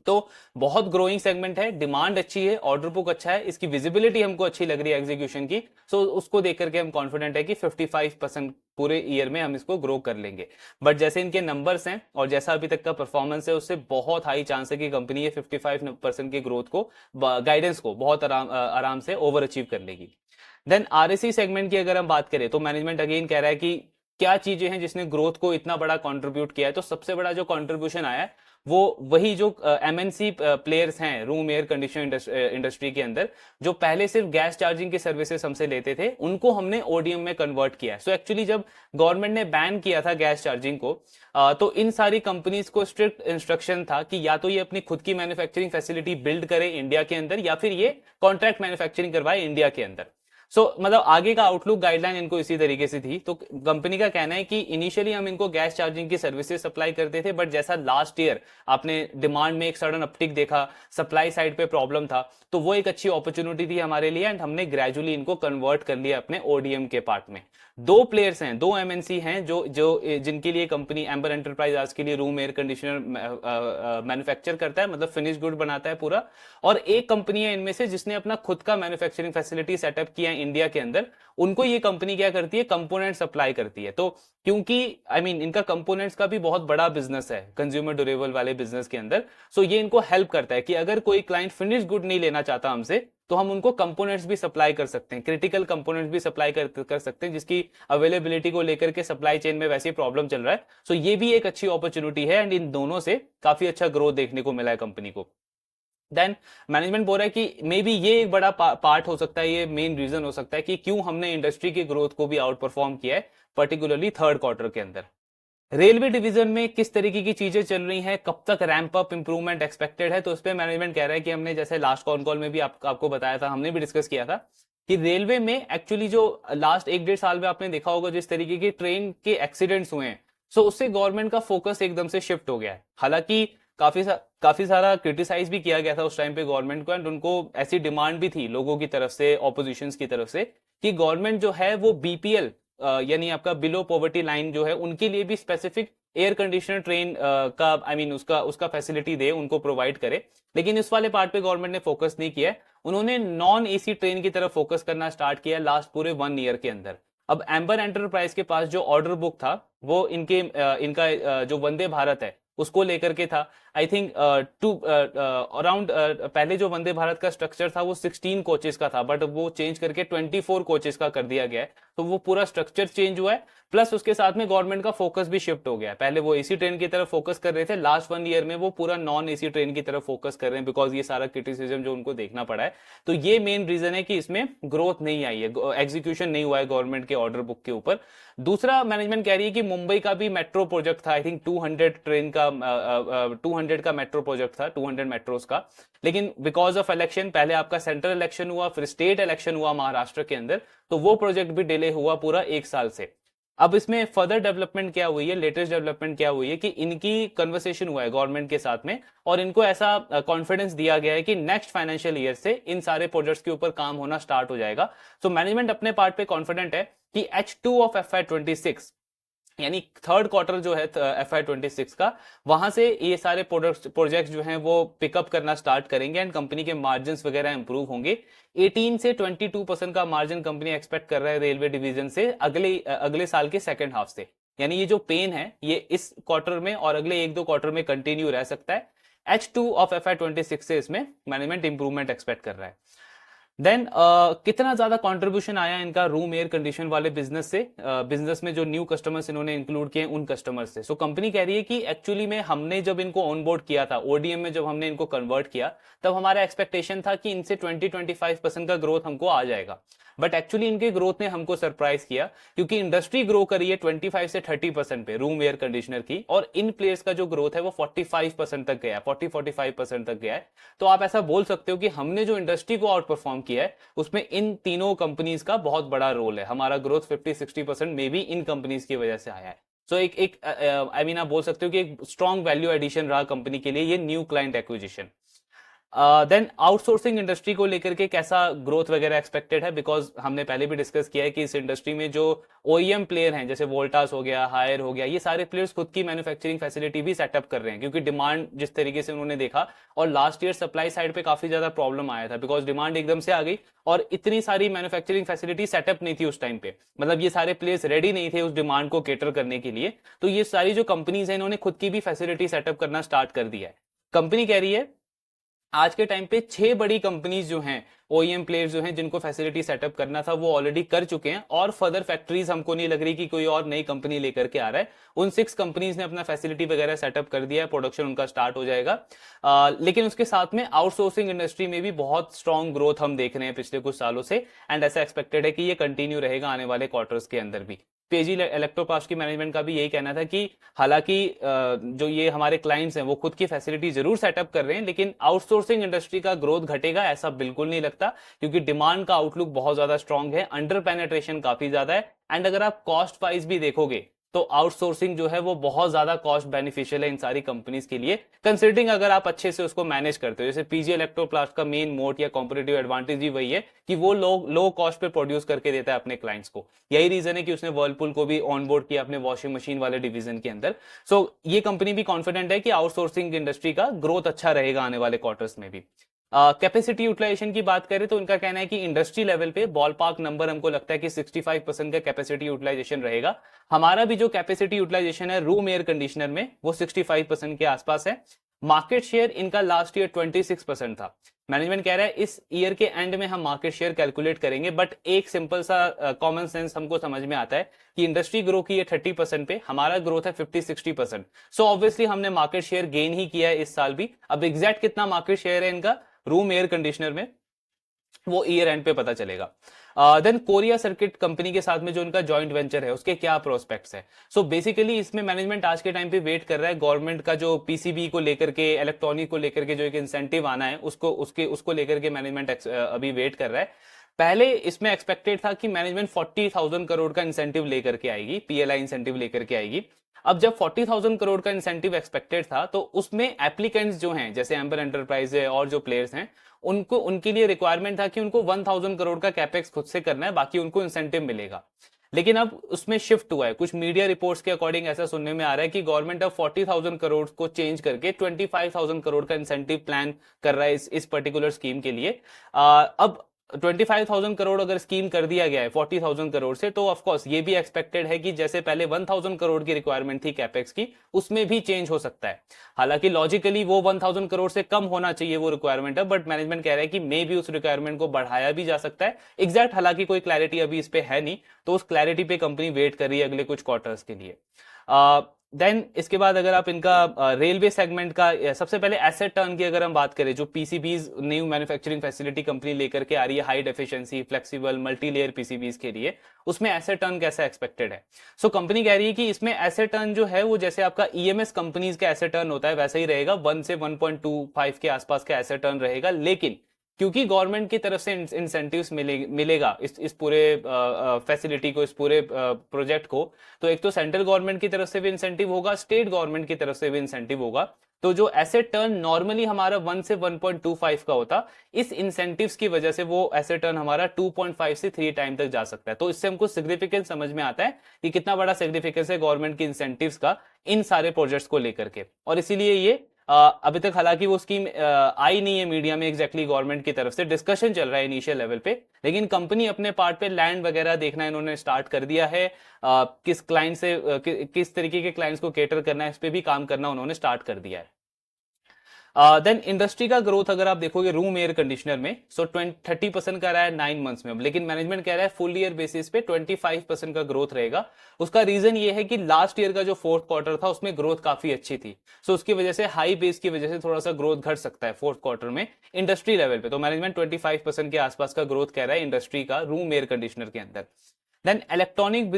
तो बहुत ग्रोइंग सेगमेंट है, डिमांड अच्छी है, ऑर्डर बुक अच्छा है, इसकी विजिबिलिटी हमको अच्छी लग रही है एग्जीक्यूशन की। सो उसको देख करके हम कॉन्फिडेंट है कि 55% पूरे ईयर में हम इसको ग्रो कर लेंगे। बट जैसे इनके नंबर्स हैं और जैसा अभी तक का परफॉर्मेंस है, उससे बहुत हाई चांस है कि कंपनी ये 55% की ग्रोथ को, गाइडेंस को बहुत आराम से ओवर अचीव कर लेगी। देन आरएसी सेगमेंट की अगर हम बात करें तो मैनेजमेंट अगेन कह रहा है कि क्या चीजें हैं जिसने ग्रोथ को इतना बड़ा कंट्रीब्यूट किया है। तो सबसे बड़ा जो कंट्रीब्यूशन आया है वो वही जो एमएनसी प्लेयर्स हैं रूम एयर कंडीशन इंडस्ट्री के अंदर, जो पहले सिर्फ गैस चार्जिंग की सर्विसेज हमसे लेते थे, उनको हमने ओडीएम में कन्वर्ट किया है। सो एक्चुअली जब गवर्नमेंट ने बैन किया था गैस चार्जिंग को, तो इन सारी कंपनीज को स्ट्रिक्ट इंस्ट्रक्शन था कि या तो ये अपनी खुद की मैन्युफैक्चरिंग फैसिलिटी बिल्ड करे इंडिया के अंदर, या फिर ये कॉन्ट्रैक्ट मैन्युफैक्चरिंग करवाए इंडिया के अंदर। मतलब आगे का आउटलुक गाइडलाइन इनको इसी तरीके से थी। तो कंपनी का कहना है कि इनिशियली हम इनको गैस चार्जिंग की सर्विसेज सप्लाई करते थे, बट जैसा लास्ट ईयर आपने डिमांड में एक सडन अपटिक देखा, सप्लाई साइड पे प्रॉब्लम था, तो वो एक अच्छी अपॉर्चुनिटी थी हमारे लिए एंड हमने ग्रेजुअली इनको कन्वर्ट कर लिया अपने ओडीएम के पार्ट में। दो प्लेयर्स हैं, दो एमएनसी हैं जो जो जिनके लिए कंपनी एम्बर एंटरप्राइज आज के लिए रूम एयर कंडीशनर मैन्युफैक्चर करता है, मतलब फिनिश गुड बनाता है पूरा। और एक कंपनी है इनमें से जिसने अपना खुद का मैन्युफैक्चरिंग फैसिलिटी सेटअप किया है इंडिया के अंदर, उनको ये कंपनी क्या करती है, कंपोनेंट सप्लाई करती है। तो क्योंकि इनका कंपोनेंट्स का भी बहुत बड़ा बिजनेस है कंज्यूमर ड्यूरेबल वाले बिजनेस के अंदर, सो ये इनको हेल्प करता है कि अगर कोई क्लाइंट फिनिश गुड नहीं लेना चाहता हमसे, तो हम उनको कंपोनेंट्स भी सप्लाई कर सकते हैं, क्रिटिकल कंपोनेंट्स भी सप्लाई कर सकते हैं, जिसकी अवेलेबिलिटी को लेकर के सप्लाई चेन में वैसे प्रॉब्लम चल रहा है। सो ये भी एक अच्छी अपॉर्चुनिटी है एंड इन दोनों से काफी अच्छा ग्रोथ देखने को मिला है कंपनी को। देन मैनेजमेंट बोल रहा है कि मे बी ये एक बड़ा पार्ट हो सकता है, ये मेन रीजन हो सकता है कि क्यों हमने इंडस्ट्री की ग्रोथ को भी आउट परफॉर्म किया है, पर्टिकुलरली थर्ड क्वार्टर के अंदर। रेलवे डिवीजन में किस तरीके की चीजें चल रही हैं, कब तक रैंप अप इंप्रूवमेंट एक्सपेक्टेड है, तो उस पर मैनेजमेंट कह रहा है कि हमने जैसे लास्ट कॉल में भी आपको बताया था, हमने भी डिस्कस किया था कि रेलवे में एक्चुअली जो लास्ट 1-1.5 साल में आपने देखा होगा जिस तरीके के ट्रेन के एक्सीडेंट्स हुए हैं, सो उससे गवर्नमेंट का फोकस एकदम से शिफ्ट हो गया है। हालांकि काफी सारा क्रिटिसाइज भी किया गया था उस टाइम पे गवर्नमेंट को, एंड उनको ऐसी डिमांड भी थी लोगों की तरफ से, ऑपोजिशंस की तरफ से, कि गवर्नमेंट जो है वो बीपीएल यानी आपका बिलो पॉवर्टी लाइन जो है उनके लिए भी स्पेसिफिक एयर कंडीशनर ट्रेन का उसका फैसिलिटी दे, उनको प्रोवाइड करे। लेकिन इस वाले पार्ट पे गवर्नमेंट ने फोकस नहीं किया है, उन्होंने नॉन एसी ट्रेन की तरफ फोकस करना स्टार्ट किया लास्ट पूरे 1 ईयर के अंदर। अब एम्बर एंटरप्राइज के पास जो ऑर्डर बुक था वो इनका जो वंदे भारत है उसको लेकर के था। आई थिंक अराउंड पहले जो वंदे भारत का स्ट्रक्चर था वो 16 कोचेस का था, बट वो चेंज करके 24 कोचेस का कर दिया गया है। तो वो पूरा स्ट्रक्चर चेंज हुआ है, प्लस उसके साथ में गवर्नमेंट का फोकस भी शिफ्ट हो गया है। पहले वो एसी ट्रेन की तरफ फोकस कर रहे थे, लास्ट 1 ईयर में वो पूरा नॉन एसी ट्रेन की तरफ फोकस कर रहे हैं, बिकॉज ये सारा क्रिटिसिज्म जो उनको देखना पड़ा है। तो ये मेन रीजन है कि इसमें ग्रोथ नहीं आई है, एग्जीक्यूशन नहीं हुआ है गवर्नमेंट के ऑर्डर बुक के ऊपर। दूसरा मैनेजमेंट कह रही है कि मुंबई का भी मेट्रो प्रोजेक्ट था, आई थिंक 200 का मेट्रो प्रोजेक्ट था, 200 मेट्रोस का। लेकिन बिकॉज ऑफ इलेक्शन, पहले आपका सेंट्रल इलेक्शन हुआ, फिर स्टेट इलेक्शन हुआ महाराष्ट्र के अंदर, तो वो प्रोजेक्ट भी डिले हुआ पूरा 1 साल से। अब इसमें फर्दर डेवलपमेंट क्या हुई है, लेटेस्ट डेवलपमेंट क्या हुई है कि इनकी कन्वर्सेशन हुआ है गवर्नमेंट के साथ में, और इनको ऐसा कॉन्फिडेंस दिया गया है कि नेक्स्ट फाइनेंशियल ईयर से इन सारे प्रोजेक्ट्स के ऊपर काम होना स्टार्ट हो जाएगा। सो मैनेजमेंट अपने पार्ट पे कॉन्फिडेंट है कि H2 ऑफ FY26 यानी थर्ड क्वार्टर जो है FY26 का, वहां से ये सारे प्रोजेक्ट्स जो हैं वो पिकअप करना स्टार्ट करेंगे एंड कंपनी के मार्जिन वगैरह इंप्रूव होंगे। 18 से 22% का मार्जिन कंपनी एक्सपेक्ट कर रहा है रेलवे डिवीजन से अगले साल के सेकंड हाफ से। यानी ये जो पेन है ये इस क्वार्टर में और अगले 1-2 क्वार्टर में कंटिन्यू रह सकता है। H2 ऑफ FY26 से इसमें मैनेजमेंट इंप्रूवमेंट एक्सपेक्ट कर रहा है। देन कितना ज्यादा कंट्रीब्यूशन आया इनका रूम एयर कंडीशन वाले बिजनेस से, बिजनेस में जो न्यू कस्टमर्स इन्होंने इंक्लूड किए उन कस्टमर्स से। सो कंपनी कह रही है कि एक्चुअली में हमने जब इनको ऑनबोर्ड किया था ओडीएम में, जब हमने इनको कन्वर्ट किया, तब हमारा एक्सपेक्टेशन था कि इनसे 20-25% का ग्रोथ हमको आ जाएगा। बट एक्चुअली इनके ग्रोथ ने हमको सरप्राइज किया, क्योंकि इंडस्ट्री ग्रो करी है 25 से 30% पे रूम एयर कंडीशनर की, और इन प्लेयर्स का जो ग्रोथ है वो 45% तक गया है, 40-45% तक गया है। तो आप ऐसा बोल सकते हो कि हमने जो इंडस्ट्री को आउट परफॉर्म किया है उसमें इन तीनों कंपनीज का बहुत बड़ा रोल है। हमारा ग्रोथ 50-60% में भी इन कंपनीज की वजह से आया है। सो आप बोल सकते हो कि एक स्ट्रॉन्ग वैल्यू एडिशन रहा कंपनी के लिए ये new client acquisition. Then outsourcing industry को लेकर के कैसा ग्रोथ वगैरह एक्सपेक्टेड है, बिकॉज हमने पहले भी डिस्कस किया है कि इस इंडस्ट्री में जो ओईएम प्लेयर हैं जैसे वोल्टास हो गया, हायर हो गया, ये सारे प्लेयर्स खुद की मैन्युफैक्चरिंग फैसिलिटी भी सेटअप कर रहे हैं, क्योंकि डिमांड जिस तरीके से उन्होंने देखा, और लास्ट ईयर सप्लाई साइड पे काफी ज्यादा प्रॉब्लम आया था बिकॉज डिमांड एकदम से आ गई और इतनी सारी मैन्युफैक्चरिंग फैसिलिटी सेटअप नहीं थी उस टाइम पे, मतलब ये सारे प्लेयर्स रेडी नहीं थे उस डिमांड को केटर करने के लिए। तो ये सारी जो कंपनीज हैं इन्होंने खुद की भी फैसिलिटी सेटअप करना स्टार्ट कर दिया है। कंपनी कह रही है आज के टाइम पे 6 बड़ी कंपनीज जो हैं, ओईएम प्लेयर्स जो हैं जिनको फैसिलिटी सेटअप करना था वो ऑलरेडी कर चुके हैं, और फर्दर फैक्ट्रीज हमको नहीं लग रही कि कोई और नई कंपनी लेकर के आ रहा है। उन 6 कंपनीज ने अपना फैसिलिटी वगैरह सेटअप कर दिया है, प्रोडक्शन उनका स्टार्ट हो जाएगा। लेकिन उसके साथ में आउटसोर्सिंग इंडस्ट्री में भी बहुत स्ट्रॉन्ग ग्रोथ हम देख रहे हैं पिछले कुछ सालों से, एंड ऐसा एक्सपेक्टेड है कि ये कंटिन्यू रहेगा आने वाले क्वार्टर्स के अंदर भी। पेजी इलेक्ट्रोप्लास्ट की मैनेजमेंट का भी यही कहना था कि हालांकि जो ये हमारे क्लाइंट्स हैं वो खुद की फैसिलिटी जरूर सेटअप कर रहे हैं, लेकिन आउटसोर्सिंग इंडस्ट्री का ग्रोथ घटेगा ऐसा बिल्कुल नहीं लगता, क्योंकि डिमांड का आउटलुक बहुत ज्यादा स्ट्रांग है, अंडर पेनेट्रेशन काफी ज्यादा है, एंड अगर आप कॉस्ट वाइज भी देखोगे तो आउटसोर्सिंग जो है वो बहुत ज्यादा कॉस्ट बेनिफिशियल है इन सारी कंपनीज के लिए, कंसिडरिंग अगर आप अच्छे से उसको मैनेज करते हो। जैसे पीजी इलेक्ट्रोप्लास्ट का मेन मोट या कॉम्पिटिटिव एडवांटेज भी वही है कि वो लो कॉस्ट पे प्रोड्यूस करके देता है अपने क्लाइंट्स को। यही रीजन है कि उसने वर्लपूल को भी ऑनबोर्ड किया अपने वॉशिंग मशीन वाले डिवीजन के अंदर। सो ये कंपनी भी कॉन्फिडेंट है कि आउटसोर्सिंग इंडस्ट्री का ग्रोथ अच्छा रहेगा आने वाले क्वार्टर्स में भी। कैपेसिटी यूटिलाइजेशन की बात करें तो उनका कहना है कि इंडस्ट्री लेवल पे बॉल पार्क नंबर हमको लगता है कि 65% का कैपेसिटी यूटिलाइजेशन रहेगा। हमारा भी जो कैपेसिटी यूटिलाइजेशन है रूम एयर कंडीशनर में वो 65% के आसपास है। मार्केट शेयर इनका लास्ट ईयर 26% था। मैनेजमेंट कह रहा है इस ईयर के एंड में हम मार्केट शेयर कैलकुलेट करेंगे, बट एक सिंपल सा कॉमन सेंस हमको समझ में आता है कि इंडस्ट्री ग्रो की है 30% पे, हमारा ग्रोथ है 50-60%। सो ऑब्वियसली हमने मार्केट शेयर गेन ही किया है इस साल भी। अब एग्जैक्ट कितना मार्केट शेयर है इनका रूम एयर कंडीशनर में वो ईयर एंड पे पता चलेगा। देन कोरिया सर्किट कंपनी के साथ में जो उनका जॉइंट वेंचर है उसके क्या प्रोस्पेक्ट्स है। सो बेसिकली इसमें मैनेजमेंट आज के टाइम पे वेट कर रहा है गवर्नमेंट का जो पीसीबी को लेकर के, इलेक्ट्रॉनिक को लेकर के जो एक इंसेंटिव आना है उसको लेकर के मैनेजमेंट अभी वेट कर रहा है। पहले इसमें एक्सपेक्टेड था कि मैनेजमेंट 40,000 करोड़ का इंसेंटिव लेकर के आएगी, पीएलआई इंसेंटिव लेकर के आएगी। अब जब 40,000 करोड़ का इंसेंटिव एक्सपेक्टेड था तो उसमें एप्लीकेंट्स जो हैं जैसे एम्बर एंटरप्राइज है और जो प्लेयर्स हैं उनको उनके लिए रिक्वायरमेंट था कि उनको 1,000 करोड़ का कैपेक्स खुद से करना है, बाकी उनको इंसेंटिव मिलेगा। लेकिन अब उसमें शिफ्ट हुआ है, कुछ मीडिया रिपोर्ट्स के अकॉर्डिंग ऐसा सुनने में आ रहा है कि गवर्नमेंट अब 40,000 करोड़ को चेंज करके 25,000 करोड़ का इंसेंटिव प्लान कर रहा है इस पर्टिकुलर स्कीम के लिए। अब 25,000 करोड़ अगर स्कीम कर दिया गया है 40,000 करोड़ से, तो ऑफकोर्स ये भी एक्सपेक्टेड है कि जैसे पहले 1,000 करोड़ की रिक्वायरमेंट थी कैपेक्स की, उसमें भी चेंज हो सकता है। हालांकि लॉजिकली वो 1,000 करोड़ से कम होना चाहिए वो रिक्वायरमेंट है, बट मैनेजमेंट कह रहा है कि मे भी उस रिक्वायरमेंट को बढ़ाया भी जा सकता है। एग्जैक्ट हालांकि कोई क्लैरिटी अभी इस पे है नहीं, तो उस क्लैरिटी पे कंपनी वेट कर रही है अगले कुछ क्वार्टर्स के लिए। देन इसके बाद अगर आप इनका रेलवे सेगमेंट का सबसे पहले एसेट टर्न की अगर हम बात करें, जो PCBs new manufacturing facility company लेकर के आ रही है high deficiency flexible multi layer PCBs के लिए, उसमें एसेट टर्न कैसा एक्सपेक्टेड है। सो कंपनी कह रही है कि इसमें एसेट टर्न जो है वो जैसे आपका ईएमएस कंपनीज का एसेट टर्न होता है वैसा ही रहेगा, 1 से 1.25 के आसपास का एसेट टर्न रहेगा। लेकिन क्योंकि गवर्नमेंट की तरफ से इंसेंटिव्स मिलेगा इस पूरे फैसिलिटी को, इस पूरे प्रोजेक्ट को, तो एक तो सेंट्रल गवर्नमेंट की तरफ से भी इंसेंटिव होगा, स्टेट गवर्नमेंट की तरफ से भी इंसेंटिव होगा। तो जो एसेट टर्न नॉर्मली हमारा 1 से 1.25 का होता, इस इंसेंटिव्स की वजह से वो एसेट टर्न हमारा 2.5 से 3 टाइम तक जा सकता है। तो इससे हमको सिग्निफिकेंस समझ में आता है कि कितना बड़ा सिग्निफिकेंस है गवर्नमेंट की इंसेंटिव्स का इन सारे प्रोजेक्ट्स को लेकर के। और इसीलिए ये अभी तक हालांकि वो स्कीम आई नहीं है मीडिया में एग्जैक्टली गवर्नमेंट की तरफ से, डिस्कशन चल रहा है इनिशियल लेवल पे, लेकिन कंपनी अपने पार्ट पे लैंड वगैरह देखना इन्होंने स्टार्ट कर दिया है। किस क्लाइंट से किस तरीके के क्लाइंट्स को केटर करना है इस पे भी काम करना उन्होंने स्टार्ट कर दिया है। देन इंडस्ट्री का ग्रोथ अगर आप देखोगे रूम एयर कंडीशनर में, सो 30% का रहा है 9 मंथ्स में, लेकिन मैनेजमेंट कह रहा है फुल ईयर बेसिस पे 25% का ग्रोथ रहेगा। उसका रीजन ये है कि लास्ट ईयर का जो फोर्थ क्वार्टर था उसमें ग्रोथ काफी अच्छी थी, सो उसकी वजह से हाई बेस की वजह से थोड़ा सा ग्रोथ घट सकता है फोर्थ क्वार्टर में इंडस्ट्री लेवल पे। तो मैनेजमेंट 25% के आसपास का ग्रोथ कह रहा है इंडस्ट्री का रूम एयर कंडीशनर के अंदर। देन इलेक्ट्रॉनिक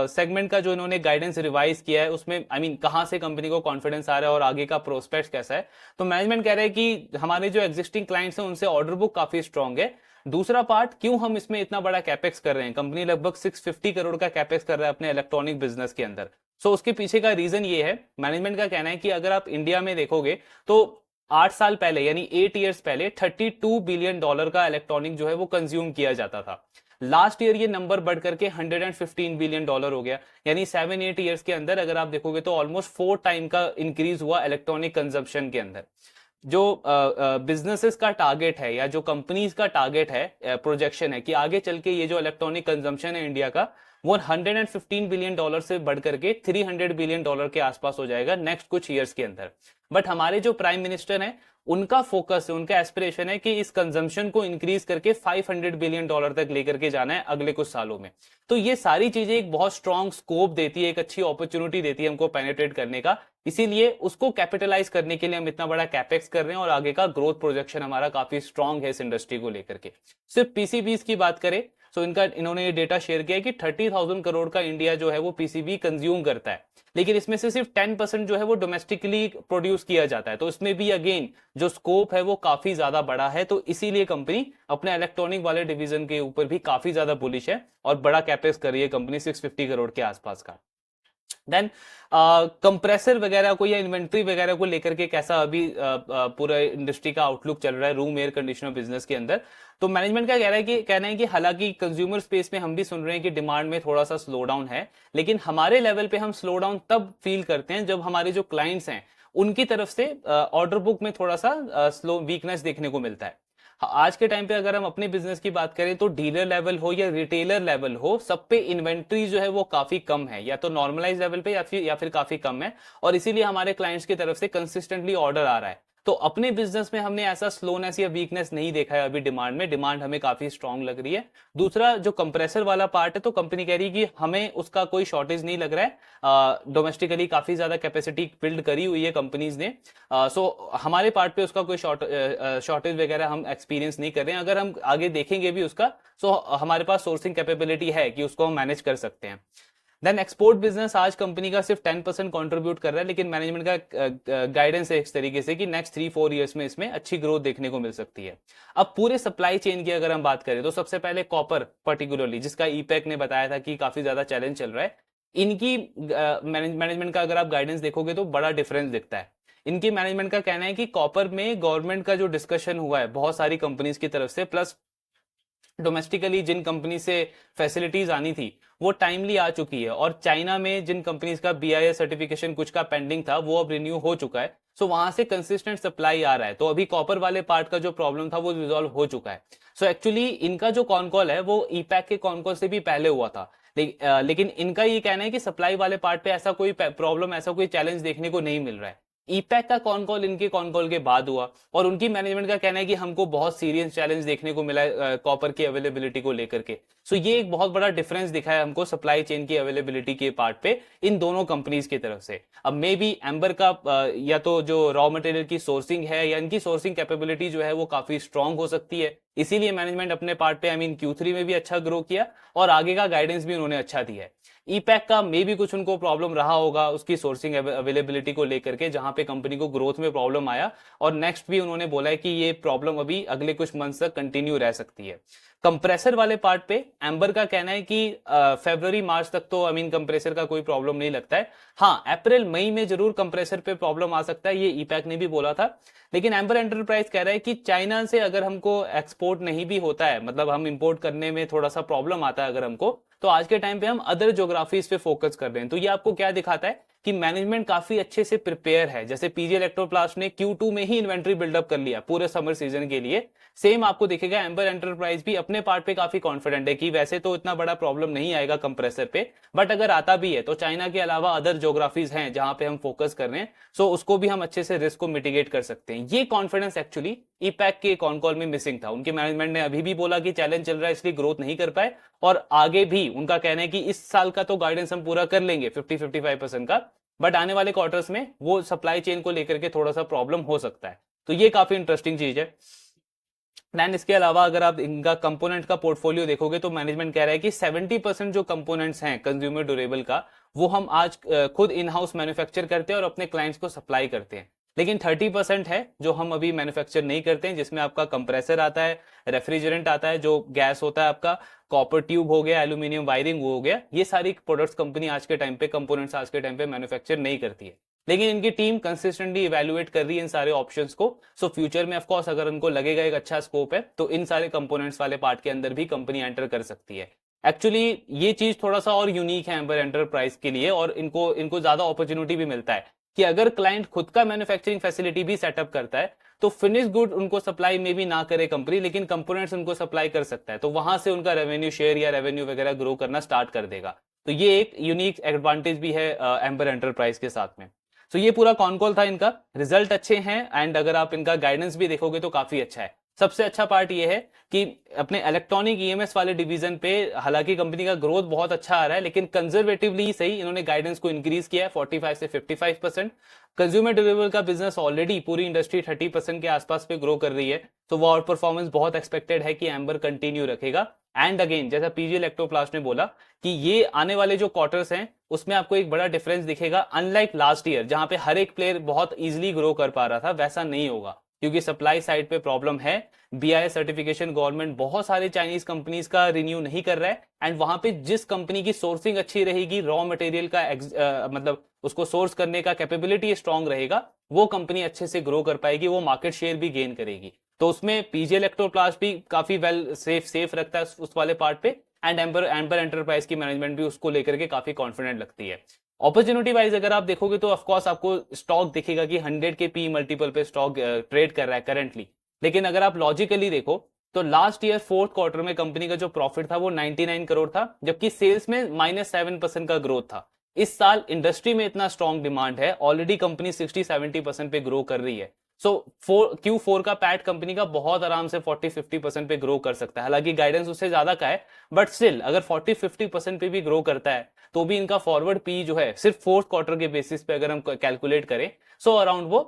सेगमेंट का जो इन्होंने गाइडेंस रिवाइज किया है उसमें कहां से कंपनी को कॉन्फिडेंस आ रहा है और आगे का प्रोस्पेक्ट कैसा है, तो मैनेजमेंट कह रहा है कि हमारे जो एग्जिस्टिंग क्लाइंट्स हैं उनसे ऑर्डर बुक काफी स्ट्रांग है। दूसरा पार्ट, क्यों हम इसमें इतना बड़ा कैपेक्स कर रहे हैं, कंपनी लगभग 650 करोड़ का कैपेक्स कर रहा है अपने इलेक्ट्रॉनिक बिजनेस के अंदर। सो उसके पीछे का रीजन ये है, मैनेजमेंट का कहना है कि अगर आप इंडिया में देखोगे तो 8 साल पहले यानी 8 इयर्स पहले $32 बिलियन का इलेक्ट्रॉनिक जो है वो कंज्यूम किया जाता था। लास्ट ईयर ये नंबर बढ़ करके $115 बिलियन हो गया, यानी 7-8 इयर्स के अंदर अगर आप देखोगे तो ऑलमोस्ट 4 टाइम का इंक्रीज हुआ इलेक्ट्रॉनिक कंजम्पशन के अंदर। जो बिजनेसेस का टारगेट है या जो कंपनीज का टारगेट है, प्रोजेक्शन है कि आगे चल के ये जो इलेक्ट्रॉनिक कंजम्पशन है इंडिया का वो $115 बिलियन से बढ़ करके $300 बिलियन के आसपास हो जाएगा नेक्स्ट कुछ ईयर्स के अंदर। बट हमारे जो प्राइम मिनिस्टर हैं उनका फोकस है, उनका एस्पिरेशन है कि इस कंजम्पशन को इंक्रीज करके $500 बिलियन तक लेकर के जाना है अगले कुछ सालों में। तो ये सारी चीजें एक बहुत स्ट्रॉन्ग स्कोप देती है, एक अच्छी अपॉर्चुनिटी देती है हमको पेनिट्रेट करने का। इसीलिए उसको कैपिटलाइज करने के लिए हम इतना बड़ा कैपेक्स कर रहे हैं और आगे का ग्रोथ प्रोजेक्शन हमारा काफी स्ट्रॉन्ग है इस इंडस्ट्री को लेकर के। सिर्फ पीसीबीज की बात करें तो इन्होंने ये डेटा शेयर किया कि 30,000 करोड़ का इंडिया जो है वो पीसीबी कंज्यूम करता है, लेकिन इसमें से सिर्फ 10% जो है वो डोमेस्टिकली प्रोड्यूस किया जाता है। तो इसमें भी अगेन जो स्कोप है वो काफी ज्यादा बड़ा है। तो इसीलिए कंपनी अपने इलेक्ट्रॉनिक वाले डिवीजन के ऊपर भी काफी ज्यादा बुलिश है और बड़ा कैपेक्स कर रही है कंपनी 650 करोड़ के आसपास का। देन कंप्रेसर वगैरह को या इन्वेंट्री वगैरह को लेकर के कैसा अभी पूरा इंडस्ट्री का आउटलुक चल रहा है रूम एयर कंडीशनर बिजनेस के अंदर। तो मैनेजमेंट का कहना है कि हालांकि कंज्यूमर स्पेस में हम भी सुन रहे हैं कि डिमांड में थोड़ा सा स्लो डाउन है, लेकिन हमारे लेवल पे हम स्लो डाउन तब फील करते हैं जब हमारे जो क्लाइंट्स हैं उनकी तरफ से ऑर्डर बुक में थोड़ा सा स्लो वीकनेस देखने को मिलता है। आज के टाइम पे अगर हम अपने बिजनेस की बात करें तो डीलर लेवल हो या रिटेलर लेवल हो, सब पे इन्वेंट्री जो है वो काफी कम है, या तो नॉर्मलाइज लेवल पे या फिर काफी कम है, और इसीलिए हमारे क्लाइंट्स की तरफ से कंसिस्टेंटली ऑर्डर आ रहा है। तो अपने बिजनेस में हमने ऐसा स्लोनेस या वीकनेस नहीं देखा है अभी डिमांड में, डिमांड हमें काफी स्ट्रांग लग रही है। दूसरा जो कंप्रेसर वाला पार्ट है तो कंपनी कह रही है कि हमें उसका कोई शॉर्टेज नहीं लग रहा है, डोमेस्टिकली काफी ज्यादा कैपेसिटी बिल्ड करी हुई है कंपनीज ने। सो हमारे पार्ट पे उसका कोई शॉर्टेज वगैरह हम एक्सपीरियंस नहीं कर रहे हैं। अगर हम आगे देखेंगे भी उसका, सो हमारे पास सोर्सिंग कैपेबिलिटी है कि उसको हम मैनेज कर सकते हैं। देन एक्सपोर्ट बिजनेस आज कंपनी का सिर्फ 10% कंट्रीब्यूट कर रहा है, लेकिन मैनेजमेंट का गाइडेंस है इस तरीके से कि नेक्स्ट 3-4 इयर्स में इसमें अच्छी ग्रोथ देखने को मिल सकती है। अब पूरे सप्लाई चेन की अगर हम बात करें तो सबसे पहले कॉपर पर्टिकुलरली, जिसका ईपैक ने बताया था कि काफी ज्यादा चैलेंज चल रहा है, इनकी मैनेजमेंट का अगर आप गाइडेंस देखोगे तो बड़ा डिफरेंस दिखता है। इनकी मैनेजमेंट का कहना है कि कॉपर में गवर्नमेंट का जो डिस्कशन हुआ है बहुत सारी कंपनीज की तरफ से, प्लस डोमेस्टिकली जिन कंपनी से फैसिलिटीज आनी थी वो टाइमली आ चुकी है, और चाइना में जिन कंपनीज का बीआईएस सर्टिफिकेशन कुछ का पेंडिंग था वो अब रिन्यू हो चुका है। सो वहां से कंसिस्टेंट सप्लाई आ रहा है, तो अभी कॉपर वाले पार्ट का जो प्रॉब्लम था वो रिजॉल्व हो चुका है। सो एक्चुअली इनका जो कॉन कॉल है वो ईपैक के कॉन कॉल से भी पहले हुआ था, लेकिन इनका ये कहना है कि सप्लाई वाले पार्ट पे ऐसा कोई प्रॉब्लम, ऐसा कोई चैलेंज देखने को नहीं मिल रहा है। ईपैक का कॉन कॉल इनके कॉन कॉल के बाद हुआ, और उनकी मैनेजमेंट का कहना है कि हमको बहुत सीरियस चैलेंज देखने को मिला है कॉपर की अवेलेबिलिटी को लेकर के। सो ये एक बहुत बड़ा डिफरेंस दिखा है हमको सप्लाई चेन की अवेलेबिलिटी के पार्ट पे इन दोनों कंपनीज की तरफ से। अब मे बी एम्बर का या तो जो रॉ मटेरियल की सोर्सिंग है या इनकी सोर्सिंग कैपेबिलिटी जो है वो काफी स्ट्रांग हो सकती है, इसीलिए मैनेजमेंट अपने पार्ट पे Q3 में भी अच्छा ग्रो किया और आगे का गाइडेंस भी उन्होंने अच्छा दिया है। ईपैक का मे भी कुछ उनको प्रॉब्लम रहा होगा उसकी सोर्सिंग अवेलेबिलिटी को लेकर के, जहां पे कंपनी को ग्रोथ में प्रॉब्लम आया, और नेक्स्ट भी उन्होंने बोला है कि ये प्रॉब्लम अभी अगले कुछ मंथ तक कंटिन्यू रह सकती है। कंप्रेसर वाले पार्ट पे एम्बर का कहना है कि फरवरी मार्च तक तो कंप्रेसर का कोई प्रॉब्लम नहीं लगता है। हाँ, अप्रैल मई में जरूर कंप्रेसर पे प्रॉब्लम आ सकता है, ये ईपैक ने भी बोला था। लेकिन एम्बर एंटरप्राइज कह रहा है कि चाइना से अगर हमको एक्सपोर्ट नहीं भी होता है, मतलब हम इंपोर्ट करने में थोड़ा सा प्रॉब्लम आता है अगर हमको, तो आज के टाइम पे हम अदर ज्योग्राफीज पे फोकस कर रहे हैं। तो ये आपको क्या दिखाता है कि मैनेजमेंट काफी अच्छे से प्रिपेयर है। जैसे पीजी इलेक्ट्रोप्लास्ट ने Q2 में ही इन्वेंट्री बिल्डअप कर लिया पूरे समर सीजन के लिए, सेम आपको दिखेगा एम्बर एंटरप्राइज भी अपने पार्ट पे काफी कॉन्फिडेंट है कि वैसे तो इतना बड़ा प्रॉब्लम नहीं आएगा कंप्रेसर पे, बट अगर आता भी है तो चाइना के अलावा अदर ज्योग्राफीज हैं जहां पे हम फोकस कर रहे हैं, सो उसको भी हम अच्छे से रिस्क को मिटिगेट कर सकते हैं। ये कॉन्फिडेंस एक्चुअली ईपैक के कॉन कॉल में मिसिंग था। उनके मैनेजमेंट ने अभी भी बोला कि चैलेंज चल रहा है इसलिए ग्रोथ नहीं कर पाए, और आगे भी उनका कहना है कि इस साल का तो गाइडेंस हम पूरा कर लेंगे 50-55% का, बट आने वाले क्वार्टर्स में वो सप्लाई चेन को लेकर के थोड़ा सा प्रॉब्लम हो सकता है। तो ये काफी इंटरेस्टिंग चीज है। देन इसके अलावा अगर आप इनका कंपोनेंट का पोर्टफोलियो देखोगे तो मैनेजमेंट कह रहा है कि 70% जो कंपोनेंट्स हैं कंज्यूमर ड्यूरेबल का, वो हम आज खुद इन हाउस मैन्युफैक्चर करते हैं और अपने क्लाइंट्स को सप्लाई करते हैं। लेकिन 30% है जो हम अभी मैन्युफैक्चर नहीं करते हैं, जिसमें आपका कंप्रेसर आता है, रेफ्रिजरेंट आता है, जो गैस होता है आपका, कॉपर ट्यूब हो गया, एल्यूमिनियम वायरिंग हो गया। ये सारी प्रोडक्ट्स कंपनी आज के टाइम पे, कंपोनेंट्स आज के टाइम पे मैन्युफैक्चर नहीं करती है। लेकिन इनकी टीम कंसिस्टेंटली इवेल्युएट कर रही है इन सारे ऑप्शंस को। सो फ्यूचर में ऑफकोर्स अगर उनको लगेगा एक अच्छा स्कोप है तो इन सारे कंपोनेंट्स वाले पार्ट के अंदर भी कंपनी एंटर कर सकती है। एक्चुअली ये चीज थोड़ा सा और यूनिक है एम्बर एंटरप्राइज के लिए, और इनको इनको ज्यादा अपॉर्चुनिटी भी मिलता है कि अगर क्लाइंट खुद का मैन्युफैक्चरिंग फैसिलिटी भी सेटअप करता है तो फिनिश गुड उनको सप्लाई में भी ना करे कंपनी, लेकिन कंपोनेंट्स उनको सप्लाई कर सकता है, तो वहां से उनका रेवेन्यू शेयर या रेवेन्यू वगैरह ग्रो करना स्टार्ट कर देगा। तो ये एक यूनिक एडवांटेज भी है एम्बर एंटरप्राइज के साथ में। तो ये पूरा कॉन कॉल था इनका। रिजल्ट अच्छे हैं एंड अगर आप इनका गाइडेंस भी देखोगे तो काफी अच्छा है। सबसे अच्छा पार्ट ये है कि अपने इलेक्ट्रॉनिक ईएमएस वाले डिवीजन पे हालांकि कंपनी का ग्रोथ बहुत अच्छा आ रहा है, लेकिन कंजर्वेटिवली ही सही इन्होंने गाइडेंस को इंक्रीज किया है 45 से 55%। कंज्यूमर ड्यूरेबल का बिजनेस ऑलरेडी पूरी इंडस्ट्री 30% के आसपास पे ग्रो कर रही है, तो वो आउट परफॉर्मेंस बहुत एक्सपेक्टेड है कि एम्बर कंटिन्यू रखेगा। एंड अगेन जैसा पीजी इलेक्ट्रोप्लास्ट ने बोला कि ये आने वाले जो क्वार्टर्स हैं उसमें आपको एक बड़ा डिफरेंस दिखेगा, अनलाइक लास्ट ईयर जहां पे हर एक प्लेयर बहुत इजीली ग्रो कर पा रहा था, वैसा नहीं होगा क्योंकि सप्लाई साइड पे प्रॉब्लम है। बीआईएस सर्टिफिकेशन गवर्नमेंट बहुत सारे चाइनीज कंपनीज का रिन्यू नहीं कर रहा है, एंड वहां पे जिस कंपनी की सोर्सिंग अच्छी रहेगी, रॉ मटेरियल का मतलब उसको सोर्स करने का कैपेबिलिटी स्ट्रांग रहेगा, वो कंपनी अच्छे से ग्रो कर पाएगी, वो मार्केट शेयर भी गेन करेगी। तो उसमें पीजी इलेक्ट्रोप्लास्ट भी काफी वेल सेफ रखता है उस वाले पार्ट पे, एंड एम्बर एंटरप्राइज की मैनेजमेंट भी उसको लेकर के काफी कॉन्फिडेंट लगती है। अपॉर्चुनिटी वाइज अगर आप देखोगे तो ऑफकोर्स आपको स्टॉक दिखेगा कि 100 के पी मल्टीपल पे स्टॉक ट्रेड कर रहा है करंटली, लेकिन अगर आप लॉजिकली देखो तो लास्ट ईयर फोर्थ क्वार्टर में कंपनी का जो प्रॉफिट था वो 99 करोड़ था, जबकि सेल्स में -7% का ग्रोथ था। इस साल इंडस्ट्री में इतना स्ट्रॉन्ग डिमांड है, ऑलरेडी कंपनी 60-70% पे ग्रो कर रही है। सो Q4 का पैट कंपनी का बहुत आराम से 40-50% पे ग्रो कर सकता है, हालांकि गाइडेंस उससे ज्यादा का है, बट स्टिल अगर 40-50% पे भी ग्रो करता है तो भी इनका फॉरवर्ड पी जो है सिर्फ फोर्थ क्वार्टर के बेसिस पे अगर हम कैलकुलेट करें सो अराउंड वो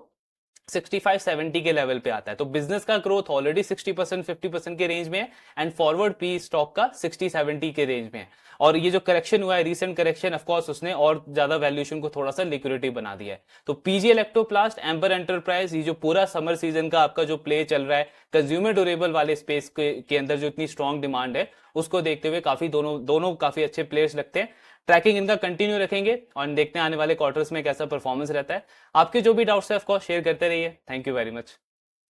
65-70 के लेवल पे आता है। तो बिजनेस का ग्रोथ ऑलरेडी 60% 50% के रेंज में है, एंड फॉरवर्ड पी स्टॉक का 60-70 के रेंज में है। और ये जो करेक्शन हुआ है रीसेंट करेक्शन, ऑफ कोर्स उसने और ज्यादा वैल्यूएशन को थोड़ा सा लिक्विडिटी बना दिया है। तो पीजी इलेक्ट्रोप्लास्ट, एम्बर एंटरप्राइज, ये जो पूरा समर सीजन का आपका जो प्ले चल रहा है कंज्यूमर ड्यूरेबल वाले स्पेस के अंदर जो इतनी स्ट्रॉन्ग डिमांड है उसको देखते हुए काफी दोनों काफी अच्छे प्लेयर्स लगते हैं। ट्रैकिंग इनका कंटिन्यू रखेंगे और देखते हैं आने वाले क्वार्टर्स में कैसा परफॉर्मेंस रहता है। आपके जो भी डाउट्स है ऑफकोर्स शेयर करते रहिए। Thank you very much.